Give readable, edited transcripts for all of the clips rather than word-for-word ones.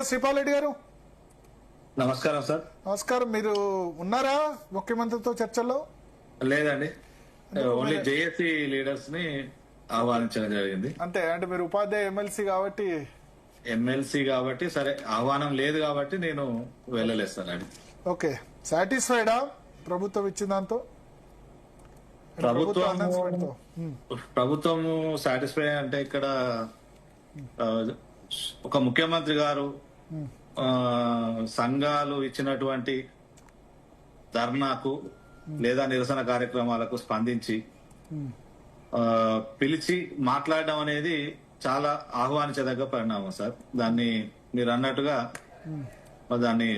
శ్రీపాల్ గారు నమస్కారం సార్. నమస్కారం. మీరు ఉన్నారా ముఖ్యమంత్రితో చర్చల్లో? లేదండి, ఓన్లీ జేఏసీ లీడర్స్ ని ఆహ్వానించడం జరిగింది. అంటే మీరు ఉపాధ్యాయ ఎమ్మెల్సీ కాబట్టి సరే, ఆహ్వానం లేదు కాబట్టి నేను వెళ్ళలేదు సార్. అండి ఓకే, సాటిస్ఫైడా ప్రభుత్వం ఇచ్చిన దాంతో? ప్రభుత్వం సాటిస్ఫై అంటే ఇక్కడ ఒక ముఖ్యమంత్రి గారు సంఘాలు ఇచ్చినటువంటి ధర్నాకు లేదా నిరసన కార్యక్రమాలకు స్పందించి పిలిచి మాట్లాడడం అనేది చాలా ఆహ్వానించదగ్గ పరిణామం సార్. దాన్ని మీరు అన్నట్టుగా దాన్ని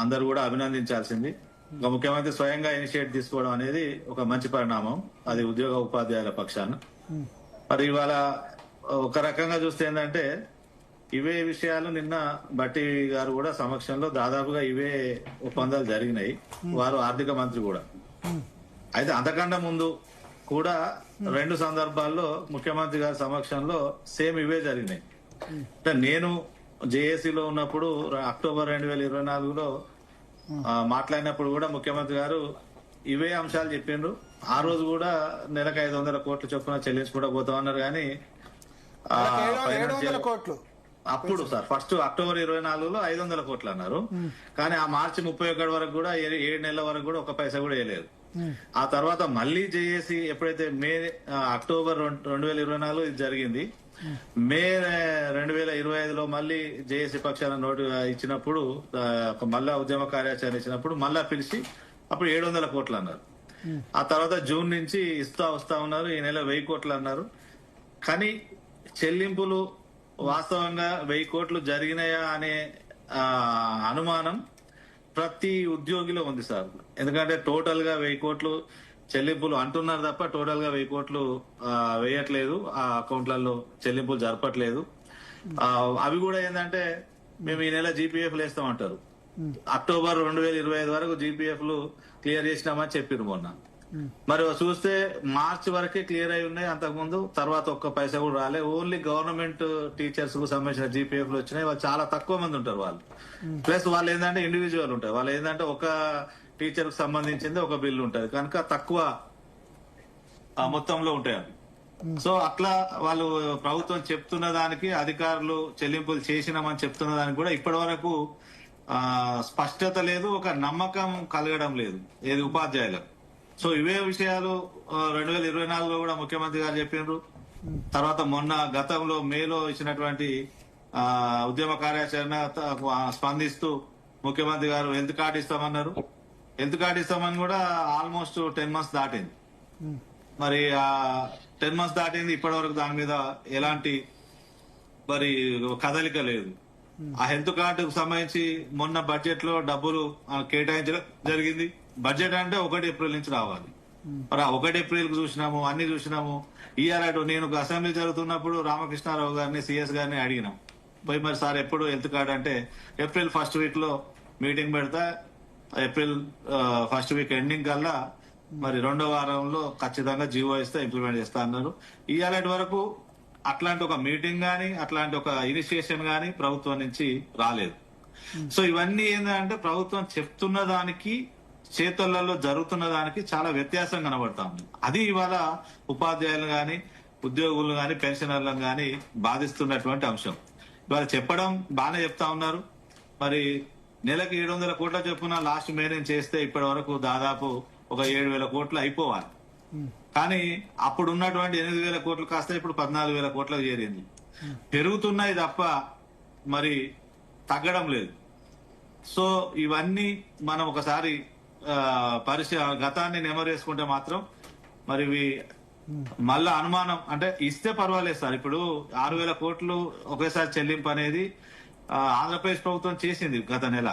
అందరూ కూడా అభినందించాల్సింది. ఒక ముఖ్యమంత్రి స్వయంగా ఇనిషియేట్ తీసుకోవడం అనేది ఒక మంచి పరిణామం, అది ఉద్యోగ ఉపాధ్యాయుల పక్షాన. మరి ఇవాళ ఒక రకంగా చూస్తే ఏంటంటే ఇవే విషయాలు నిన్న భట్టి గారు కూడా సమక్షంలో దాదాపుగా ఇవే ఒప్పందాలు జరిగినాయి. వారు ఆర్థిక మంత్రి కూడా. అయితే అంతకన్నా ముందు కూడా రెండు సందర్భాల్లో ముఖ్యమంత్రి గారి సమక్షంలో సేమ్ ఇవే జరిగినాయి. అంటే నేను జేఏసీలో ఉన్నప్పుడు అక్టోబర్ 2024లో మాట్లాడినప్పుడు కూడా ముఖ్యమంత్రి గారు ఇవే అంశాలు చెప్పిండ్రు. ఆ రోజు కూడా నెలకు 500 కోట్ల చొప్పున చెల్లించుకుంటూ పోతామన్నారు. కానీ అప్పుడు సార్ ఫస్ట్ అక్టోబర్ 24లో 500 కోట్లు అన్నారు. కానీ ఆ మార్చి 31 వరకు కూడా 7 నెలల వరకు కూడా ఒక పైసా కూడా వేయలేదు. ఆ తర్వాత మళ్ళీ జేఏసీ ఎప్పుడైతే అక్టోబర్ 2024 ఇది జరిగింది, మే 2025లో మళ్ళీ జేఏసీ పక్షాన నోటు ఇచ్చినప్పుడు మళ్ళా ఉద్యమ కార్యాచరణ ఇచ్చినప్పుడు మళ్ళా పిలిచి అప్పుడు 700 కోట్లు అన్నారు. ఆ తర్వాత జూన్ నుంచి వస్తా ఉన్నారు. ఈ నెల 1000 కోట్లు అన్నారు. కానీ చెల్లింపులు వాస్తవంగా 1000 కోట్లు జరిగినాయా అనే అనుమానం ప్రతి ఉద్యోగిలో ఉంది సార్. ఎందుకంటే టోటల్ గా 1000 కోట్లు చెల్లింపులు అంటున్నారు తప్ప టోటల్ గా 1000 కోట్లు వేయట్లేదు, ఆ అకౌంట్లలో చెల్లింపులు జరపట్లేదు. అవి కూడా ఏంటంటే మేము ఈ నెల జీపీఎఫ్ వేస్తామంటారు. అక్టోబర్ 2025 వరకు జీపీఎఫ్లు క్లియర్ చేసినామని చెప్పారు మొన్న. మరి చూస్తే మార్చి వరకే క్లియర్ అయి ఉన్నాయి. అంతకుముందు తర్వాత ఒక్క పైసా కూడా రాలే. ఓన్లీ గవర్నమెంట్ టీచర్స్ కు సంబంధించిన జీపీఎఫ్లు వచ్చినాయి. వాళ్ళు చాలా తక్కువ మంది ఉంటారు వాళ్ళు. ప్లస్ వాళ్ళు ఏంటంటే ఇండివిజువల్ ఉంటారు. వాళ్ళు ఏంటంటే ఒక టీచర్ కు సంబంధించింది ఒక బిల్లు ఉంటుంది కనుక తక్కువ మొత్తంలో ఉంటాయి. సో అట్లా వాళ్ళు ప్రభుత్వం చెప్తున్న దానికి, అధికారులు చెల్లింపులు చేసినామని చెప్తున్న దానికి కూడా ఇప్పటి వరకు స్పష్టత లేదు, ఒక నమ్మకం కలగడం లేదు ఏది ఉపాధ్యాయులకు. సో ఇవే విషయాలు 2024లో కూడా ముఖ్యమంత్రి గారు చెప్పినారు. తర్వాత మొన్న గతంలో మేలో ఇచ్చినటువంటి ఉద్యమ కార్యాచరణ స్పందిస్తూ ముఖ్యమంత్రి గారు హెల్త్ కార్డు ఇస్తామన్నారు. హెల్త్ కార్డు ఇస్తామని కూడా ఆల్మోస్ట్ 10 months దాటింది. మరి 10 months దాటింది, ఇప్పటి వరకు దాని మీద ఎలాంటి మరి కదలిక లేదు. ఆ హెల్త్ కార్డుకు సంబంధించి మొన్న బడ్జెట్ లో డబ్బులు కేటాయించడం జరిగింది. బడ్జెట్ అంటే 1 ఏప్రిల్ నుంచి రావాలి. మరి 1 ఏప్రిల్ కు చూసినాము, అన్ని చూసినాము. ఇయర్ నేను అసెంబ్లీ జరుగుతున్నప్పుడు రామకృష్ణారావు గారిని, సిఎస్ గారిని అడిగినాం. పోయి మరి సార్ ఎప్పుడు హెల్త్ కార్డు అంటే ఏప్రిల్ 1st week లో మీటింగ్ పెడతా, ఏప్రిల్ 1st week ఎండింగ్ కల్లా మరి 2వ వారంలో ఖచ్చితంగా జీవో ఇస్తే ఇంప్లిమెంట్ చేస్తా అన్నారు. ఇయర్ వరకు అట్లాంటి ఒక మీటింగ్ గానీ అట్లాంటి ఒక ఇనిషియేషన్ గానీ ప్రభుత్వం నుంచి రాలేదు. సో ఇవన్నీ ఏంటంటే ప్రభుత్వం చెప్తున్న దానికి చేతులలో జరుగుతున్న దానికి చాలా వ్యత్యాసం కనబడతా ఉంది. అది ఇవాళ ఉపాధ్యాయులు గాని, ఉద్యోగులు గాని, పెన్షనర్లను గాని బాధిస్తున్నటువంటి అంశం. ఇవాళ చెప్పడం బాగానే చెప్తా ఉన్నారు. మరి నెలకి 700 కోట్ల చొప్పున లాస్ట్ మే నుంచి చేస్తే ఇప్పటి వరకు దాదాపు ఒక 7,000 కోట్లు అయిపోవాలి. కానీ అప్పుడు ఉన్నటువంటి 8,000 కోట్లు కాస్త ఇప్పుడు 14,000 కోట్లకు చేరింది. పెరుగుతున్నాయి తప్ప మరి తగ్గడం లేదు. సో ఇవన్నీ మనం ఒకసారి గతాన్ని నెమరేసుకుంటే మాత్రం మరి మళ్ళా అనుమానం అంటే ఇస్తే పర్వాలేదు సార్. ఇప్పుడు 6,000 కోట్లు ఒకేసారి చెల్లింపు అనేది ఆంధ్రప్రదేశ్ ప్రభుత్వం చేసింది గత నెల.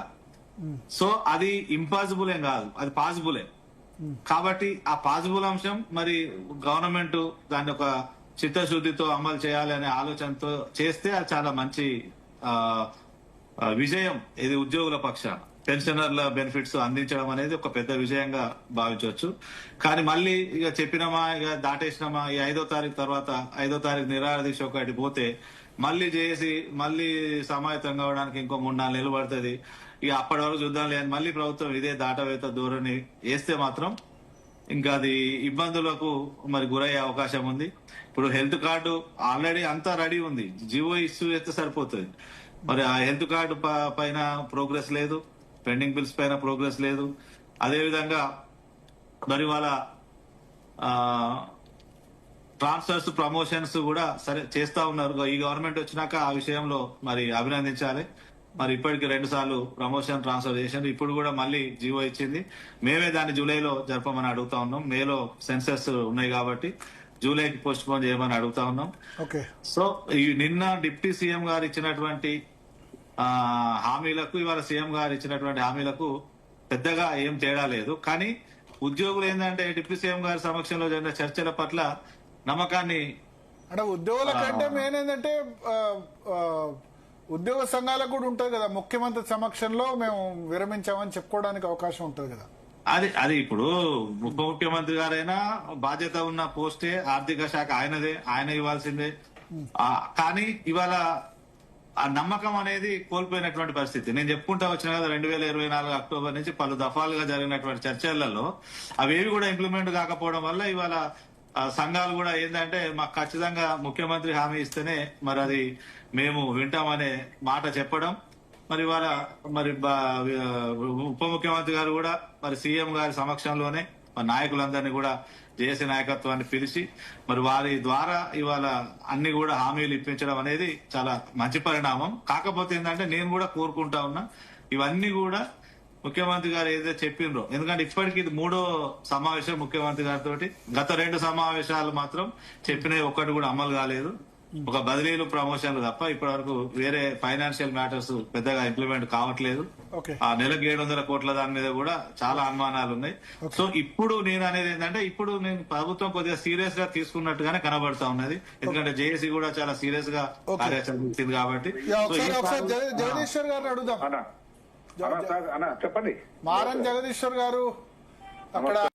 సో అది ఇంపాసిబుల్ ఏం కాదు, అది పాసిబులే. కాబట్టి ఆ పాసిబుల్ అంశం మరి గవర్నమెంట్ దాన్ని ఒక చిత్తశుద్ధితో అమలు చేయాలి అనే ఆలోచనతో చేస్తే అది చాలా మంచి విజయం. ఇది ఉద్యోగుల పక్షాన పెన్షనర్ల బెనిఫిట్స్ అందించడం అనేది ఒక పెద్ద విజయంగా భావించవచ్చు. కానీ మళ్ళీ ఇక చెప్పినామా, ఇక దాటేసినామా, ఈ 5వ తారీఖు తర్వాత 5వ తారీఖు నిరాహార దీక్ష ఒకటి పోతే మళ్ళీ చేసి మళ్ళీ సమాయత్తం కావడానికి ఇంకో 3-4 నెలలు పడుతుంది. ఇక అప్పటి వరకు చూద్దాం లేదు, మళ్ళీ ప్రభుత్వం ఇదే దాటవేత ధోరణి వేస్తే మాత్రం ఇంకా అది ఇబ్బందులకు మరి గురయ్యే అవకాశం ఉంది. ఇప్పుడు హెల్త్ కార్డు ఆల్రెడీ అంతా రెడీ ఉంది, జియో ఇష్యూ చేస్తే సరిపోతుంది. మరి ఆ హెల్త్ కార్డు పైన ప్రోగ్రెస్ లేదు, పెండింగ్ బిల్స్ పైన ప్రోగ్రెస్ లేదు. అదేవిధంగా మరి వాళ్ళ ట్రాన్స్ఫర్స్ ప్రమోషన్స్ కూడా సరే చేస్తా ఉన్నారు. ఈ గవర్నమెంట్ వచ్చినాక ఆ విషయంలో మరి అభినందించాలి. మరి ఇప్పటికి 2 సార్లు ప్రమోషన్ ట్రాన్స్ఫర్ చేశారు. ఇప్పుడు కూడా మళ్ళీ జీవో ఇచ్చింది. మేమే దాన్ని జూలైలో జరపమని అడుగుతా ఉన్నాం. మేలో సెన్సెస్ ఉన్నాయి కాబట్టి జూలైకి పోస్ట్ పోన్ చేయమని అడుగుతా ఉన్నాం. ఓకే. సో ఈ నిన్న డిప్యూటీ సీఎం గారు ఇచ్చినటువంటి హామీలకు ఇవాళ సీఎం గారు ఇచ్చినటువంటి హామీలకు పెద్దగా ఏం తేడా లేదు. కానీ ఉద్యోగులు ఏంటంటే డిప్యూటీ సీఎం గారి సమక్షంలో జరిగిన చర్చల పట్ల నమ్మకాన్ని, అంటే ఉద్యోగుల కంటే మెయిన్ ఏంటంటే ఉద్యోగ సంఘాలకు కూడా ఉంటది కదా, ముఖ్యమంత్రి సమక్షంలో మేము విరమించామని చెప్పుకోవడానికి అవకాశం ఉంటది కదా. అది ఇప్పుడు ఉప ముఖ్యమంత్రి గారైనా బాధ్యత ఉన్న పోస్టే, ఆర్థిక శాఖ ఆయనదే, ఆయన ఇవ్వాల్సిందే. కానీ ఇవాళ ఆ నమ్మకం అనేది కోల్పోయినటువంటి పరిస్థితి. నేను చెప్పుకుంటా వచ్చిన కదా 2024 అక్టోబర్ నుంచి పలు దఫాలుగా జరిగినటువంటి చర్చలలో అవేవి కూడా ఇంప్లిమెంట్ కాకపోవడం వల్ల ఇవాళ సంఘాలు కూడా ఏంటంటే మాకు ఖచ్చితంగా ముఖ్యమంత్రి హామీ ఇస్తేనే మరి అది మేము వింటామనే మాట చెప్పడం. మరి ఇవాళ మరి ఉప ముఖ్యమంత్రి గారు కూడా మరి సీఎం గారి సమక్షంలోనే మరి నాయకులందరినీ కూడా జేఏసీ నాయకత్వాన్ని పిలిచి మరి వారి ద్వారా ఇవాళ అన్ని కూడా హామీలు ఇప్పించడం అనేది చాలా మంచి పరిణామం. కాకపోతే ఏంటంటే నేను కూడా కోరుకుంటా ఉన్నా ఇవన్నీ కూడా ముఖ్యమంత్రి గారు ఏదైతే చెప్పిండ్రో, ఎందుకంటే ఇప్పటికి ఇది 3వ సమావేశం ముఖ్యమంత్రి గారితో. గత 2 సమావేశాలు మాత్రం చెప్పినవి ఒక్కటి కూడా అమలు కాలేదు. ఒక బదిలీలు ప్రమోషన్లు తప్ప ఇప్పటి వరకు వేరే ఫైనాన్షియల్ మ్యాటర్స్ పెద్దగా ఇంప్లిమెంట్ కావట్లేదు. ఆ నెలకు 700 కోట్ల దాని మీద కూడా చాలా అనుమానాలు ఉన్నాయి. సో ఇప్పుడు నేను అనేది ఏంటంటే ఇప్పుడు నేను ప్రభుత్వం కొద్దిగా సీరియస్ గా తీసుకున్నట్టుగానే కనబడతా ఉన్నది. ఎందుకంటే జేఏసీ కూడా చాలా సీరియస్ గా కార్యాచరణ చేసింది కాబట్టి. జగదీశ్వర్ గారిని అడుగుదాం. చెప్పండి. మారన్ జగదీశ్వర్ గారు అక్కడ